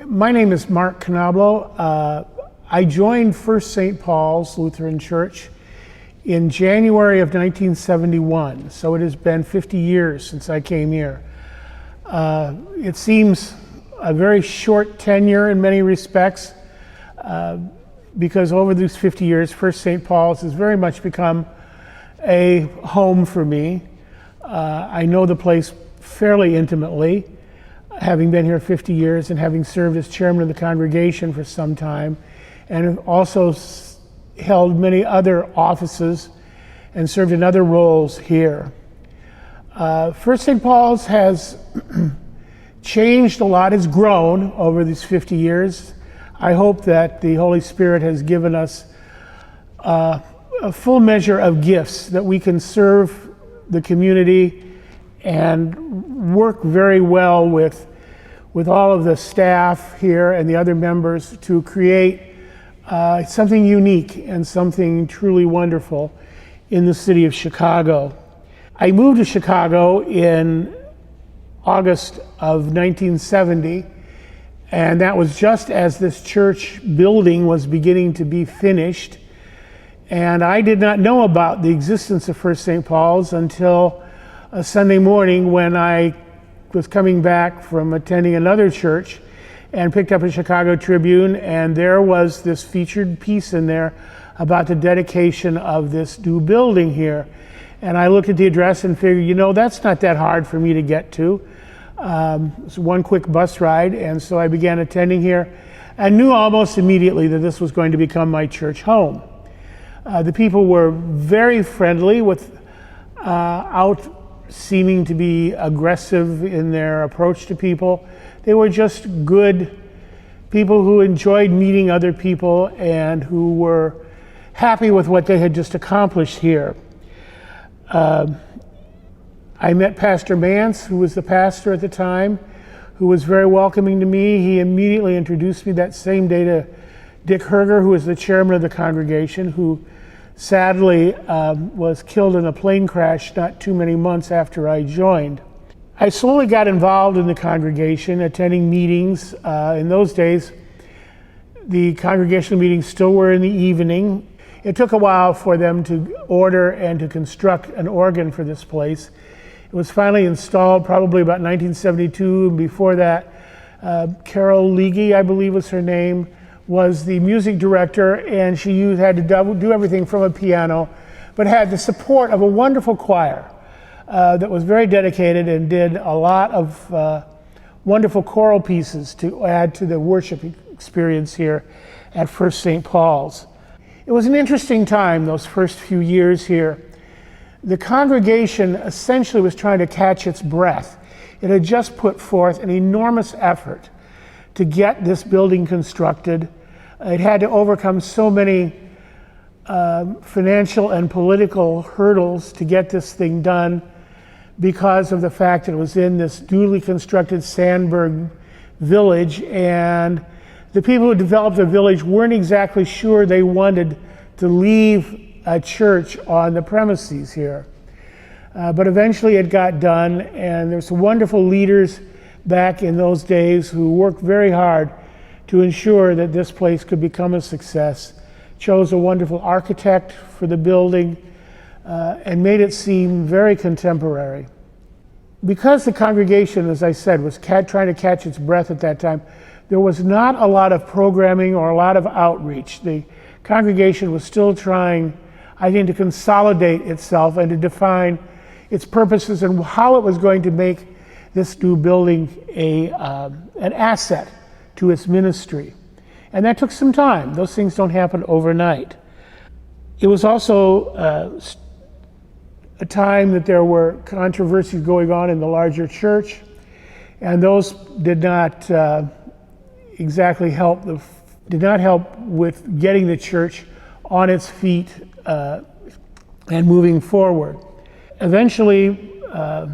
My name is Mark Knoblauch. I joined First St. Paul's Lutheran Church in January of 1971, so it has been 50 years since I came here. It seems a very short tenure in many respects, because over these 50 years, First St. Paul's has very much become a home for me. I know the place fairly intimately, having been here 50 years and having served as chairman of the congregation for some time, and have also held many other offices and served in other roles here. First St. Paul's has changed a lot, has grown over these 50 years. I hope that the Holy Spirit has given us a full measure of gifts that we can serve the community and work very well with all of the staff here and the other members to create something unique and something truly wonderful in the city of Chicago. I moved to Chicago in August of 1970, and that was just as this church building was beginning to be finished. And I did not know about the existence of First St. Paul's until a Sunday morning when I was coming back from attending another church and picked up a Chicago Tribune, and there was this featured piece in there about the dedication of this new building here. And I looked at the address and figured, that's not that hard for me to get to. It's one quick bus ride, and so I began attending here and knew almost immediately that this was going to become my church home. The people were very friendly without seeming to be aggressive in their approach to people. They were just good people who enjoyed meeting other people and who were happy with what they had just accomplished here. I met Pastor Mance, who was the pastor at the time, who was very welcoming to me. He immediately introduced me that same day to Dick Herger, who was the chairman of the congregation, who sadly was killed in a plane crash not too many months after I joined. I slowly got involved in the congregation, attending meetings. In those days, the congregational meetings still were in the evening. It took a while for them to order and to construct an organ for this place. It was finally installed probably about 1972, and before that, Carol Leahy, I believe was her name, was the music director, and she had to do everything from a piano, but had the support of a wonderful choir that was very dedicated and did a lot of wonderful choral pieces to add to the worship experience here at First St. Paul's. It was an interesting time, those first few years here. The congregation essentially was trying to catch its breath. It had just put forth an enormous effort to get this building constructed. It had to overcome so many financial and political hurdles to get this thing done because of the fact that it was in this newly constructed Sandburg village, and the people who developed the village weren't exactly sure they wanted to leave a church on the premises here. But eventually it got done, and there's some wonderful leaders back in those days who worked very hard to ensure that this place could become a success, chose a wonderful architect for the building, and made it seem very contemporary. Because the congregation, as I said, was trying to catch its breath at that time, there was not a lot of programming or a lot of outreach. The congregation was still trying, I think, to consolidate itself and to define its purposes and how it was going to make this new building an asset to its ministry. And that took some time. Those things don't happen overnight. It was also a time that there were controversies going on in the larger church, and those did not exactly help with getting the church on its feet and moving forward. Eventually, I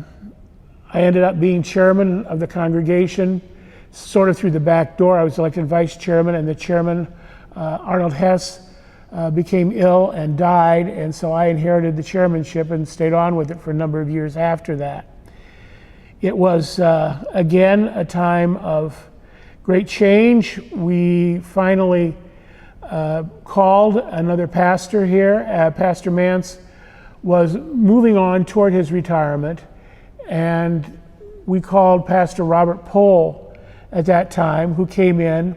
ended up being chairman of the congregation, sort of through the back door. I was elected vice chairman, and the chairman, Arnold Hess, became ill and died, and so I inherited the chairmanship and stayed on with it for a number of years after that. It was, again, a time of great change. We finally called another pastor here. Pastor Mance was moving on toward his retirement, and we called Pastor Robert Pohl at that time, who came in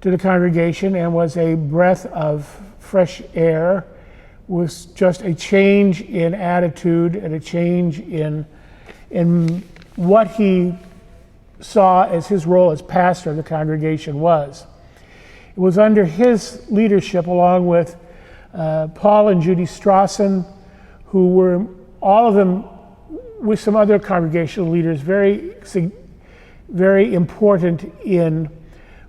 to the congregation and was a breath of fresh air, was just a change in attitude and a change in what he saw as his role as pastor of the congregation was. It was under his leadership, along with Paul and Judy Strawson, who were, all of them with some other congregational leaders, very important in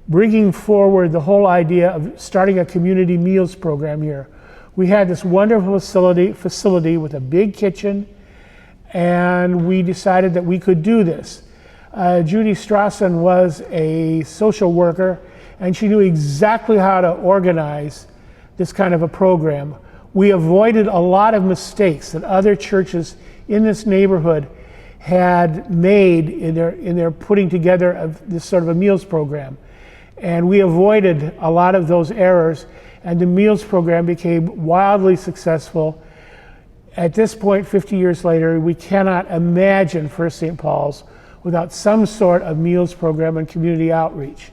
bringing forward the whole idea of starting a community meals program here. We had this wonderful facility with a big kitchen, and we decided that we could do this. Judy Strawson was a social worker, and she knew exactly how to organize this kind of a program. We avoided a lot of mistakes that other churches in this neighborhood had made in their putting together of this sort of a meals program. And we avoided a lot of those errors, and the meals program became wildly successful. At this point, 50 years later, we cannot imagine First St. Paul's without some sort of meals program and community outreach.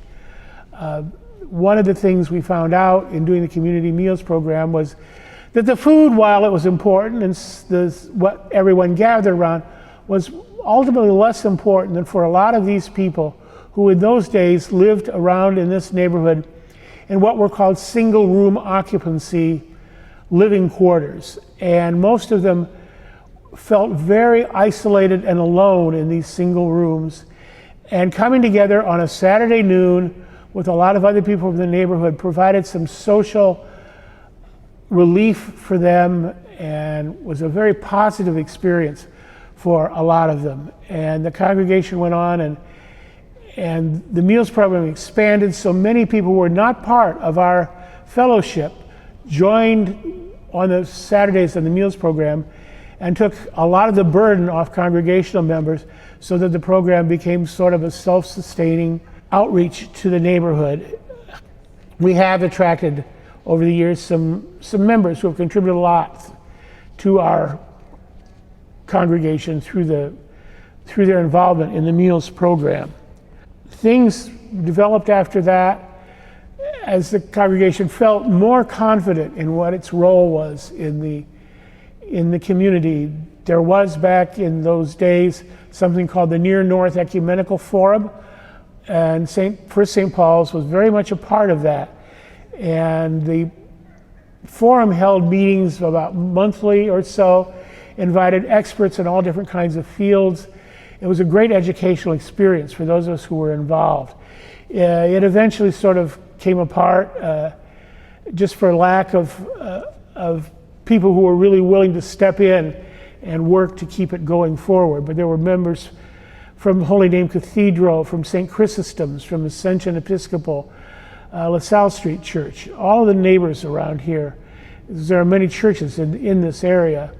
One of the things we found out in doing the community meals program was that the food, while it was important and what everyone gathered around, was ultimately less important than for a lot of these people who in those days lived around in this neighborhood in what were called single room occupancy living quarters. And most of them felt very isolated and alone in these single rooms. And coming together on a Saturday noon with a lot of other people from the neighborhood provided some social relief for them and was a very positive experience for a lot of them. And the congregation went on, and the meals program expanded, so many people who were not part of our fellowship joined on the Saturdays of the meals program and took a lot of the burden off congregational members, so that the program became sort of a self-sustaining outreach to the neighborhood. We have attracted over the years some members who have contributed a lot to our congregation through their involvement in the meals program. Things developed after that as the congregation felt more confident in what its role was in the community. There was, back in those days, something called the Near North Ecumenical Forum, and First St. Paul's was very much a part of that. And the forum held meetings about monthly or so, invited experts in all different kinds of fields. It was a great educational experience for those of us who were involved. It eventually sort of came apart just for lack of people who were really willing to step in and work to keep it going forward. But there were members from Holy Name Cathedral, from St. Chrysostom's, from Ascension Episcopal, LaSalle Street Church, all of the neighbors around here. There are many churches in this area.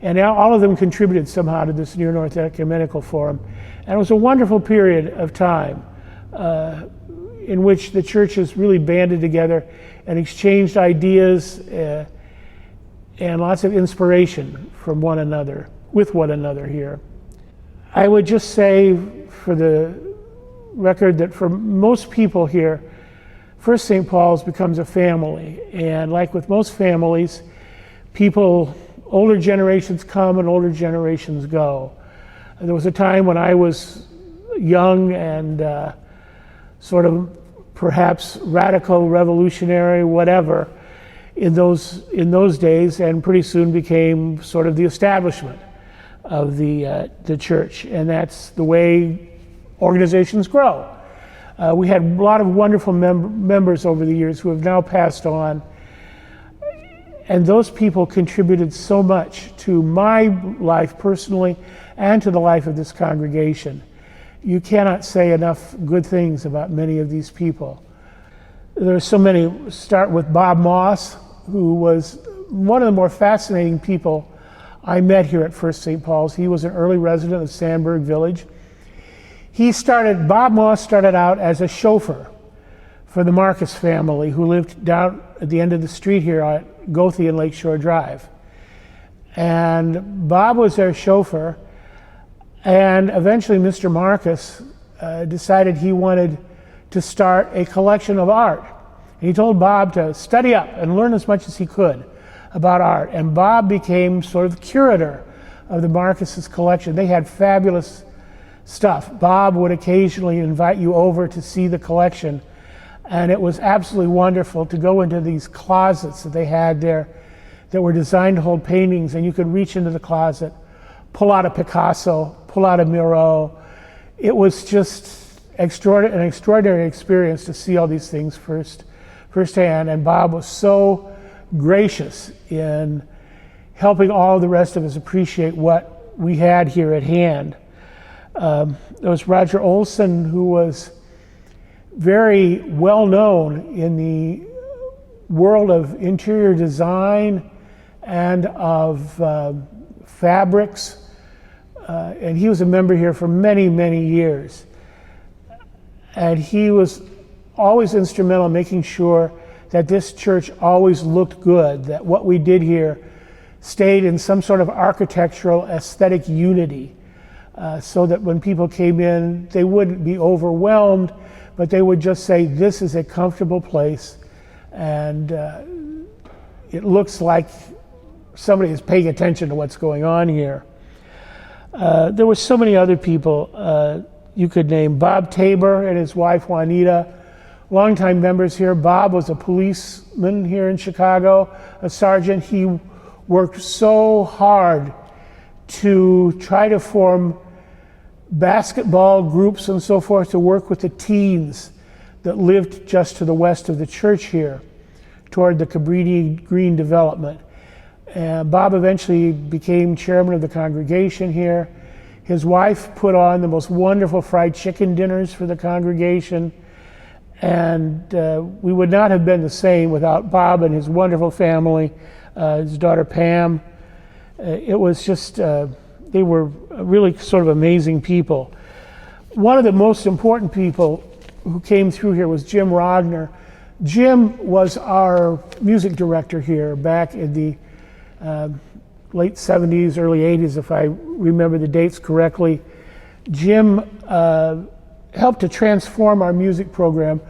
And all of them contributed somehow to this Near North Ecumenical Forum. And it was a wonderful period of time in which the churches really banded together and exchanged ideas and lots of inspiration from one another, with one another here. I would just say for the record that for most people here, First St. Paul's becomes a family. And like with most families, older generations come and older generations go. There was a time when I was young and sort of perhaps radical, revolutionary, whatever, in those days, and pretty soon became sort of the establishment of the church. And that's the way organizations grow. We had a lot of wonderful members over the years who have now passed on. And those people contributed so much to my life personally and to the life of this congregation. You cannot say enough good things about many of these people. There are so many. Start with Bob Moss, who was one of the more fascinating people I met here at First St. Paul's. He was an early resident of Sandburg Village. Bob Moss started out as a chauffeur for the Marcus family who lived down at the end of the street here at Goethe and Lakeshore Drive. And Bob was their chauffeur, and eventually Mr. Marcus decided he wanted to start a collection of art. And he told Bob to study up and learn as much as he could about art. And Bob became sort of the curator of the Marcus's collection. They had fabulous stuff. Bob would occasionally invite you over to see the collection, and it was absolutely wonderful to go into these closets that they had there that were designed to hold paintings, and you could reach into the closet, pull out a Picasso, pull out a Miro. It was just an extraordinary experience to see all these things firsthand, and Bob was so gracious in helping all the rest of us appreciate what we had here at hand. There was Roger Olson, who was very well known in the world of interior design and of fabrics, and he was a member here for many, many years. And he was always instrumental in making sure that this church always looked good, that what we did here stayed in some sort of architectural aesthetic unity, so that when people came in, they wouldn't be overwhelmed, but they would just say, this is a comfortable place, and it looks like somebody is paying attention to what's going on here. There were so many other people you could name. Bob Tabor and his wife Juanita, longtime members here. Bob was a policeman here in Chicago, a sergeant. He worked so hard to try to form basketball groups and so forth to work with the teens that lived just to the west of the church here toward the Cabrini Green development. And Bob eventually became chairman of the congregation here. His wife put on the most wonderful fried chicken dinners for the congregation, and we would not have been the same without Bob and his wonderful family, his daughter Pam. It was just, they were really sort of amazing people. One of the most important people who came through here was Jim Rodner. Jim was our music director here back in the late 70s, early 80s, if I remember the dates correctly. Jim helped to transform our music program,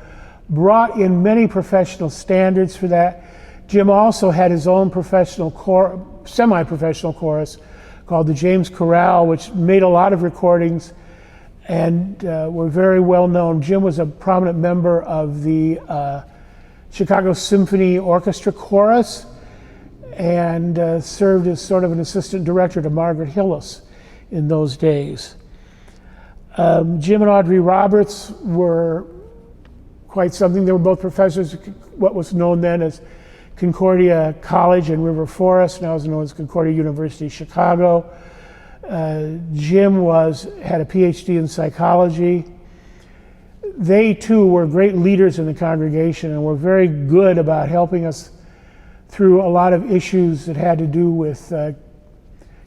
brought in many professional standards for that. Jim also had his own semi-professional chorus called the James Chorale, which made a lot of recordings and were very well known. Jim was a prominent member of the Chicago Symphony Orchestra Chorus, and served as sort of an assistant director to Margaret Hillis in those days. Jim and Audrey Roberts were quite something. They were both professors at what was known then as Concordia College in River Forest, now is known as Concordia University Chicago. Jim had a PhD in psychology. They too were great leaders in the congregation and were very good about helping us through a lot of issues that had to do with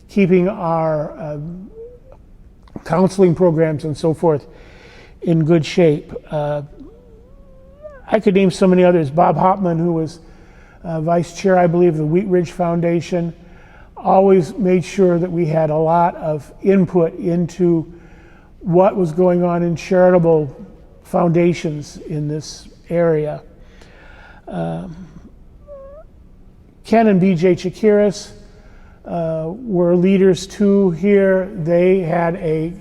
keeping our counseling programs and so forth in good shape. I could name so many others. Bob Hoffman, who was vice chair, I believe, of the Wheat Ridge Foundation, always made sure that we had a lot of input into what was going on in charitable foundations in this area. Ken and BJ Chakiris were leaders too here. They had a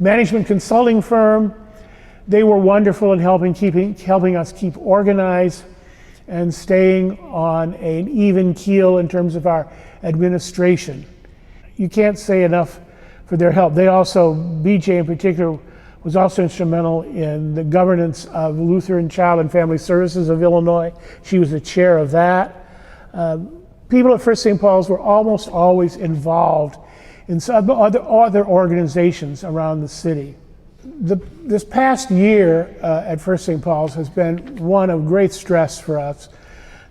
management consulting firm. They were wonderful in helping us keep organized and staying on an even keel in terms of our administration. You can't say enough for their help. They also, BJ in particular, was also instrumental in the governance of Lutheran Child and Family Services of Illinois. She was the chair of that. People at First St. Paul's were almost always involved in some other organizations around the city. This past year at First St. Paul's has been one of great stress for us.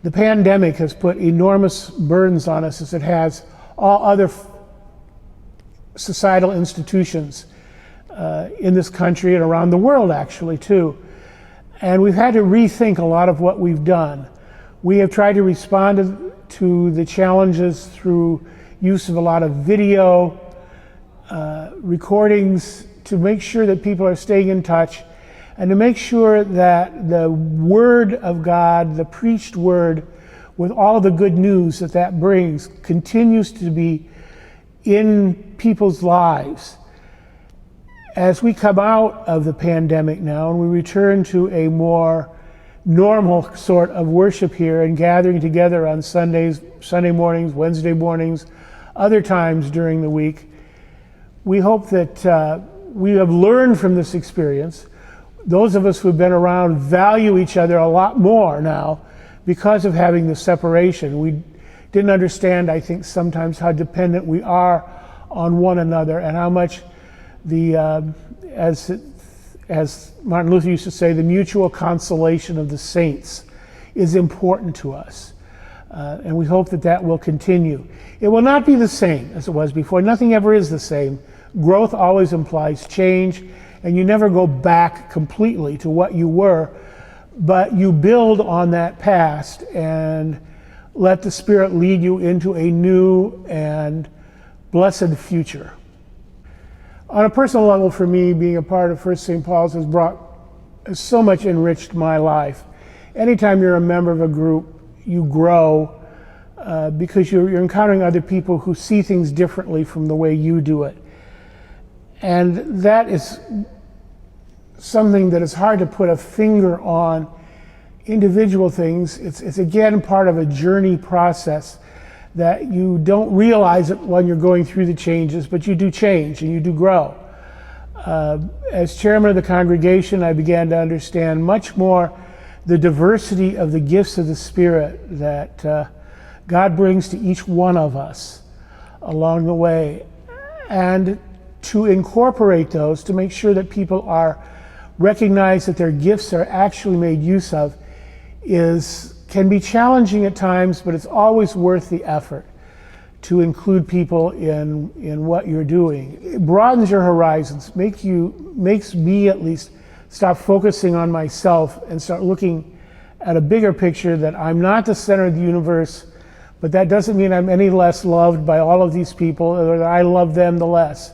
The pandemic has put enormous burdens on us, as it has all other societal institutions. in this country and around the world, actually, too. And we've had to rethink a lot of what we've done. We have tried to respond to the challenges through use of a lot of video, recordings, to make sure that people are staying in touch, and to make sure that the Word of God, the preached Word, with all of the good news that that brings, continues to be in people's lives. As we come out of the pandemic now and we return to a more normal sort of worship here and gathering together on Sundays, Sunday mornings, Wednesday mornings, other times during the week, we hope that we have learned from this experience. Those of us who've been around value each other a lot more now because of having the separation. We didn't understand, I think, sometimes how dependent we are on one another and how much as Martin Luther used to say, the mutual consolation of the saints is important to us. And we hope that that will continue. It will not be the same as it was before. Nothing ever is the same. Growth always implies change, and you never go back completely to what you were, but you build on that past and let the Spirit lead you into a new and blessed future. On a personal level, for me, being a part of First St. Paul's has so much enriched my life. Anytime you're a member of a group, you grow because you're encountering other people who see things differently from the way you do it. And that is something that is hard to put a finger on. Individual things, it's again part of a journey process that you don't realize it when you're going through the changes, but you do change and you do grow. As chairman of the congregation, I began to understand much more the diversity of the gifts of the Spirit that God brings to each one of us along the way, and to incorporate those, to make sure that people are recognize that their gifts are actually made use of, can be challenging at times, but it's always worth the effort to include people in what you're doing. It broadens your horizons, makes me at least stop focusing on myself and start looking at a bigger picture, that I'm not the center of the universe, but that doesn't mean I'm any less loved by all of these people, or that I love them the less.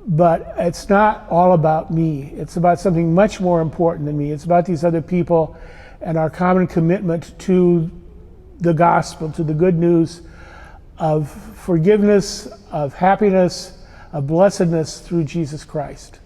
But it's not all about me. It's about something much more important than me. It's about these other people and our common commitment to the gospel, to the good news of forgiveness, of happiness, of blessedness through Jesus Christ.